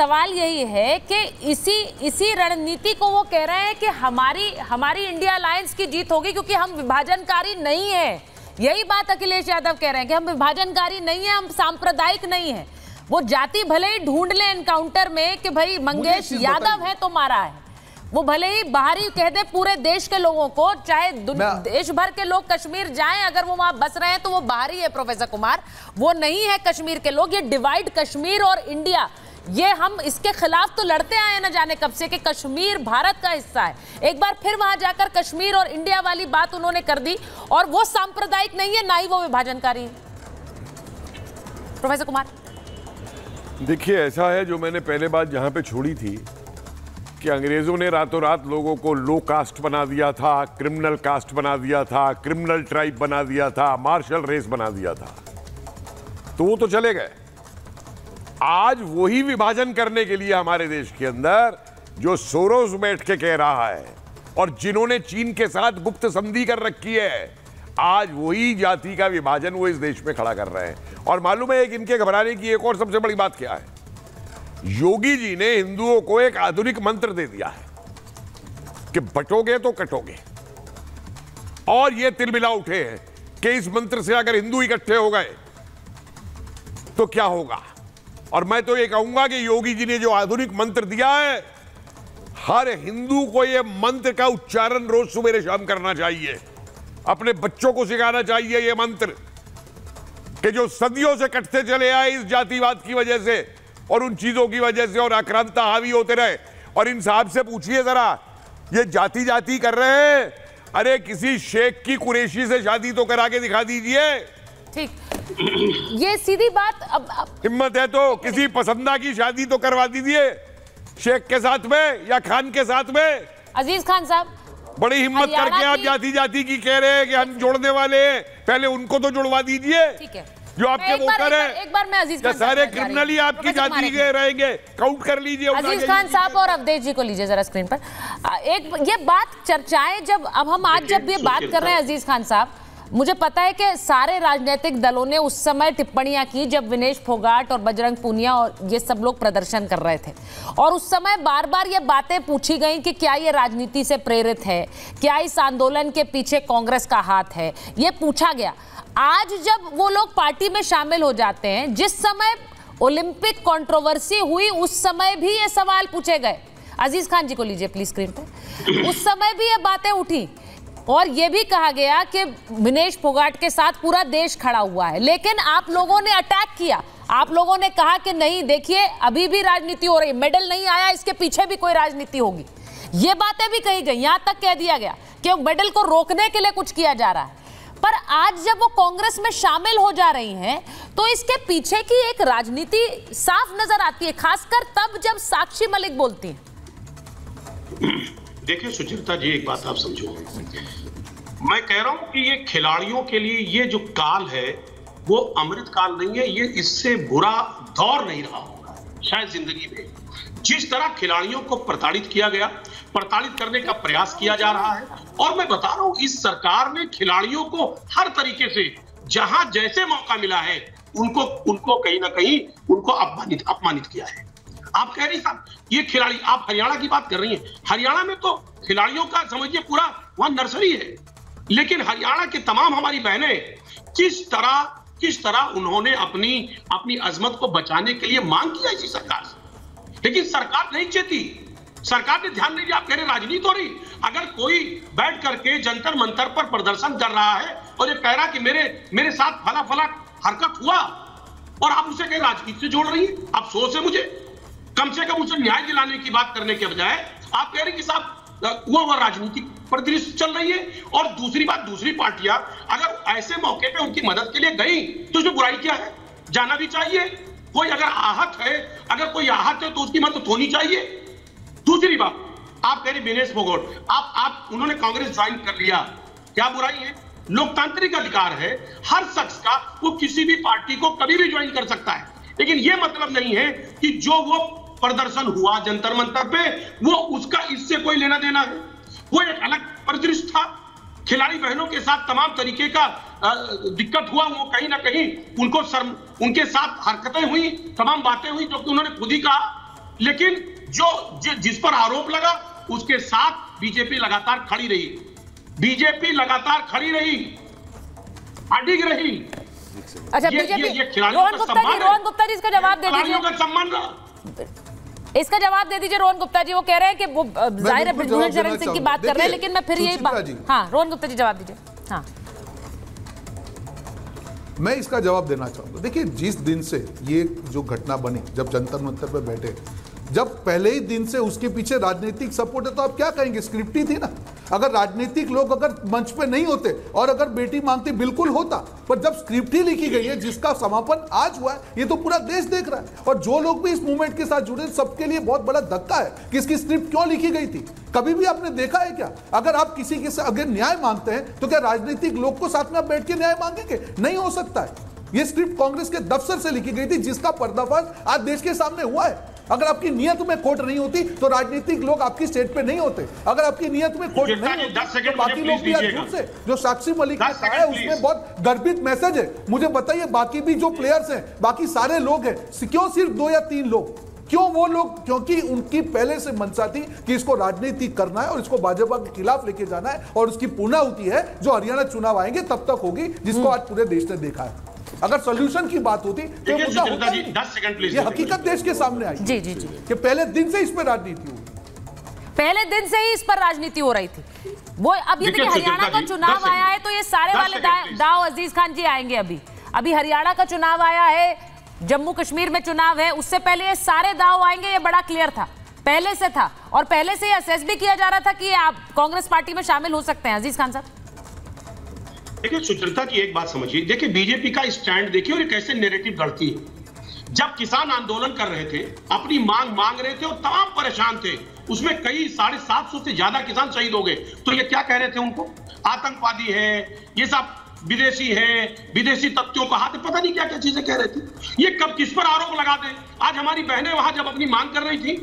सवाल यही है कि इसी रणनीति को वो कह रहे हैं कि हमारी इंडिया अलायंस की जीत होगी क्योंकि हम विभाजनकारी नहीं है। यही बात अखिलेश यादव कह रहे हैं कि हम विभाजनकारी नहीं है, हम सांप्रदायिक नहीं है। वो जाति भले ही ढूंढ ले एनकाउंटर में कि भाई मंगेश यादव है तो मारा है, वो भले ही बाहरी कह दे पूरे देश के लोगों को, चाहे देश भर के लोग कश्मीर जाएं, अगर वो वहां बस रहे हैं तो वो बाहरी है प्रोफेसर कुमार, वो नहीं है कश्मीर के लोग। ये डिवाइड कश्मीर और इंडिया, ये हम इसके खिलाफ तो लड़ते आए न जाने कब से कि कश्मीर भारत का हिस्सा है। एक बार फिर वहां जाकर कश्मीर और इंडिया वाली बात उन्होंने कर दी, और वो सांप्रदायिक नहीं है ना ही वो विभाजनकारी है। प्रोफेसर कुमार देखिए, ऐसा है जो मैंने पहले बात जहां पे छोड़ी थी कि अंग्रेजों ने रातों रात लोगों को लो कास्ट बना दिया था, क्रिमिनल कास्ट बना दिया था, क्रिमिनल ट्राइब बना दिया था, मार्शल रेस बना दिया था, तो वो तो चले गए। आज वही विभाजन करने के लिए हमारे देश के अंदर जो सोरोस बैठ के कह रहा है और जिन्होंने चीन के साथ गुप्त संधि कर रखी है, आज वही जाति का विभाजन वो इस देश में खड़ा कर रहे हैं। और मालूम है एक इनके घबराने की एक और सबसे बड़ी बात क्या है? योगी जी ने हिंदुओं को एक आधुनिक मंत्र दे दिया है कि बटोगे तो कटोगे, और ये तिलमिला उठे हैं कि इस मंत्र से अगर हिंदू इकट्ठे हो गए तो क्या होगा। और मैं तो ये कहूंगा कि योगी जी ने जो आधुनिक मंत्र दिया है, हर हिंदू को ये मंत्र का उच्चारण रोज सुबह शाम करना चाहिए, अपने बच्चों को सिखाना चाहिए ये मंत्र, कि जो सदियों से कटते चले आए इस जातिवाद की वजह से और उन चीजों की वजह से, और आक्रांता हावी होते रहे। और इन साहब से पूछिए जरा, ये जाति जाति कर रहे हैं, अरे किसी शेख की कुरैशी से शादी तो करा के दिखा दीजिए। ठीक, ये सीधी बात। अब हिम्मत है तो किसी पसंदा की शादी तो करवा दीजिए, शेख के साथ में या खान के साथ में। अजीज खान साहब, बड़ी हिम्मत करके आप जाति जाति की कह रहे हैं कि हम जोड़ने वाले हैं, पहले उनको तो जुड़वा दीजिए। ठीक है, जो आपके वोटर है, एक बार मैं अजीज खान सारे क्रिमिनल ही आपकी जाति के रहेंगे, काउंट कर लीजिए। अजीज खान साहब और अवधेश जी को लीजिए जरा स्क्रीन पर। एक ये बात चर्चाएं जब अब जब ये बात कर रहे हैं अजीज खान साहब, मुझे पता है कि सारे राजनीतिक दलों ने उस समय टिप्पणियां की जब विनेश फोगाट और बजरंग पूनिया और ये सब लोग प्रदर्शन कर रहे थे, और उस समय बार बार ये बातें पूछी गई कि क्या ये राजनीति से प्रेरित है, क्या इस आंदोलन के पीछे कांग्रेस का हाथ है, ये पूछा गया। आज जब वो लोग पार्टी में शामिल हो जाते हैं, जिस समय ओलंपिक कंट्रोवर्सी हुई उस समय भी ये सवाल पूछे गए। अजीज खान जी को लीजिए प्लीज स्क्रीन पर। उस समय भी ये बातें उठी और ये भी कहा गया कि विनेश फोगाट के साथ पूरा देश खड़ा हुआ है, लेकिन आप लोगों ने अटैक किया। आप लोगों ने कहा कि नहीं, देखिए अभी भी राजनीति हो रही, मेडल नहीं आया, इसके पीछे भी कोई राजनीति होगी। ये बातें भी कही गई, यहां तक कह दिया गया कि मेडल को रोकने के लिए कुछ किया जा रहा है। पर आज जब वो कांग्रेस में शामिल हो जा रही हैं, तो इसके पीछे की एक राजनीति साफ नजर आती है, खासकर तब जब साक्षी मलिक बोलती हैं। देखिए सुचरिता जी, एक बात आप समझो, मैं कह रहा हूं कि ये खिलाड़ियों के लिए ये जो काल है वो अमृत काल नहीं है, ये इससे बुरा दौर नहीं रहा होगा शायद जिंदगी में। जिस तरह खिलाड़ियों को प्रताड़ित किया गया, प्रताड़ित करने का प्रयास किया जा रहा है, और मैं बता रहा हूं इस सरकार ने खिलाड़ियों को हर तरीके से जहां जैसे मौका मिला है उनको कहीं ना कहीं उनको अपमानित किया है। आप कह रही साहब ये खिलाड़ी, आप हरियाणा की बात कर रही हैं, हरियाणा में तो खिलाड़ियों का समझिए पूरा वहां नर्सरी है, लेकिन हरियाणा के तमाम हमारी बहनें किस तरह उन्होंने अपनी अजमत को बचाने के लिए मांग किया इसी सरकार से, लेकिन सरकार नहीं चेती, सरकार ने ध्यान नहीं दिया। आप कह रहे राजनीति हो रही, अगर कोई बैठ करके जंतर मंतर पर प्रदर्शन कर रहा है और ये कह रहा कि मेरे साथ फला फला हरकत हुआ, और आप उसे कह राजनीति से जोड़ रही है, अफसोस है मुझे। कम से कम उसे न्याय दिलाने की बात करने के बजाय आप कह रहे कि साहब वो राजनीतिक परिदृश्य चल रही है। और दूसरी बात, दूसरी पार्टियां अगर ऐसे मौके पे उनकी मदद के लिए गई तो उसमें बुराई क्या है, जाना भी चाहिए। कोई अगर आहत है, तो उसकी मदद होनी चाहिए। दूसरी बात, आप कह रहे विनेश फोगाट, आप उन्होंने कांग्रेस ज्वाइन कर लिया, क्या बुराई है? लोकतांत्रिक अधिकार है हर शख्स का, वो किसी भी पार्टी को कभी भी ज्वाइन कर सकता है, लेकिन यह मतलब नहीं है कि जो वो प्रदर्शन हुआ जंतर मंतर पे वो उसका इससे कोई लेना देना है। वो एक अलग परिदृश्य था, खिलाड़ी बहनों के साथ तमाम तरीके का दिक्कत हुआ, वो कहीं ना कहीं उनके साथ हरकतें हुई, तमाम बातें हुई, जो कि उन्होंने खुद ही कहा लेकिन जिस पर आरोप लगा उसके साथ बीजेपी लगातार खड़ी रही, बीजेपी लगातार खड़ी रही, अडिग रही। अच्छा बीजेपी, रोहन गुप्ता जी इसका जवाब दे दीजिए, इसका जवाब दे दीजिए रोहन गुप्ता जी। वो कह रहे हैं कि वो जाहिर है बृजभूषण शरण सिंह की बात कर रहे हैं, लेकिन मैं फिर यही बात, हाँ रोहन गुप्ता जी जवाब दीजिए। हाँ मैं इसका जवाब देना चाहूंगा। देखिए जिस दिन से ये जो घटना बनी, जब जंतर मंतर पे बैठे, जब पहले ही दिन से उसके पीछे राजनीतिक सपोर्ट है, तो आप क्या कहेंगे, स्क्रिप्ट ही थी ना। अगर राजनीतिक लोग अगर मंच पे नहीं होते और अगर बेटी मांगती बिल्कुल होता, पर जब स्क्रिप्ट ही लिखी गई है जिसका समापन आज हुआ है, ये तो पूरा देश देख रहा है। और जो लोग भी इस मूवमेंट के साथ जुड़े, सबके लिए बहुत बड़ा धक्का है कि इसकी स्क्रिप्ट क्यों लिखी गई थी। कभी भी आपने देखा है क्या, अगर आप किसी के साथ अगर न्याय मांगते हैं तो क्या राजनीतिक लोग को साथ में आप बैठ के न्याय मांगेंगे? नहीं हो सकता है। ये स्क्रिप्ट कांग्रेस के दफ्तर से लिखी गई थी, जिसका पर्दाफाश आज देश के सामने हुआ है। अगर आपकी नियत में खोट नहीं होती तो राजनीतिक लोग आपकी स्टेज पे नहीं होते। अगर आपकी नियत में खोट नहीं होती तो बाकी लोग भी झूठ से, जो साक्षी मलिक ने कहा है उसमें बहुत गर्भित मैसेज है। मुझे बताइए बाकी भी जो प्लेयर्स हैं, बाकी सारे लोग हैं, क्यों सिर्फ 2 या 3 लोग, क्यों वो लोग? क्योंकि उनकी पहले से मंशा थी कि इसको राजनीति करना है और इसको भाजपा के खिलाफ लेके जाना है, और उसकी पूर्णाहुति है जो हरियाणा चुनाव आएंगे तब तक होगी, जिसको आज पूरे देश ने देखा है। अगर सोल्यूशन की बात होती तो मुद्दा होता ही नहीं। 10 सेकंड प्लीज। ये हकीकत देश के सामने आई जी जी जी कि पहले दिन से इस पर राजनीति हुई, पहले दिन से ही इस पर राजनीति हो रही थी। वो अब ये देखिए हरियाणा का चुनाव आया है तो ये सारे वाले दाव अजीज खान जी आएंगे। अभी हरियाणा का चुनाव आया है, जम्मू कश्मीर में चुनाव है, उससे पहले ये सारे दाव आएंगे, ये बड़ा क्लियर था, पहले से था। और पहले से असेस भी किया जा रहा था कि आप कांग्रेस पार्टी में शामिल हो सकते हैं। अजीज खान साहब देखिए सुचरिता की एक बात समझिए, देखिए बीजेपी का स्टैंड देखिए और कैसे नैरेटिव गढ़ती है। जब किसान आंदोलन कर रहे थे, अपनी मांग रहे थे और तमाम परेशान थे, उसमें कई 750 से ज्यादा किसान शहीद हो गए, तो ये क्या कह रहे थे उनको, आतंकवादी है, ये सब विदेशी है, विदेशी तत्वों का हाथ, पता नहीं क्या क्या चीजें कह रहे थे। ये कब किस पर आरोप लगा दें। आज हमारी बहनें वहां जब अपनी मांग कर रही थी,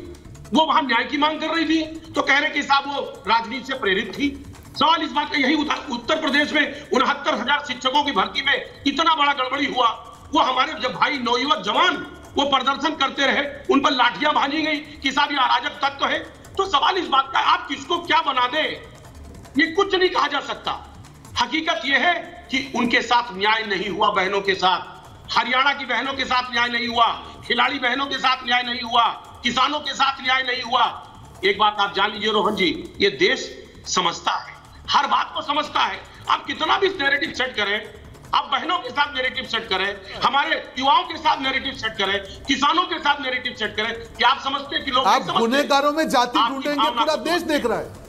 वो वहां न्याय की मांग कर रही थी, तो कह रहे कि साहब वो राजनीति से प्रेरित थी। सवाल इस बात का यही, उत्तर प्रदेश में 69,000 शिक्षकों की भर्ती में इतना बड़ा गड़बड़ी हुआ, वो हमारे जब भाई नौयुवक जवान वो प्रदर्शन करते रहे, उन पर लाठियां भांजी गई कि साहब ये अराजक तत्व है। तो सवाल इस बात का, आप किसको क्या बना दे, ये कुछ नहीं कहा जा सकता। हकीकत यह है कि उनके साथ न्याय नहीं हुआ, बहनों के साथ, हरियाणा की बहनों के साथ न्याय नहीं हुआ, खिलाड़ी बहनों के साथ न्याय नहीं हुआ, किसानों के साथ न्याय नहीं हुआ। एक बात आप जान लीजिए रोहन जी, ये देश समझता है, हर बात को समझता है। आप कितना भी नैरेटिव सेट करें, आप बहनों के साथ नैरेटिव सेट करें, हमारे युवाओं के साथ नैरेटिव सेट करें, किसानों के साथ नैरेटिव सेट करें, क्या आप समझते हैं कि लोग आप गुनहगारों में जाति ढूंढेंगे, पूरा देश देख रहा है।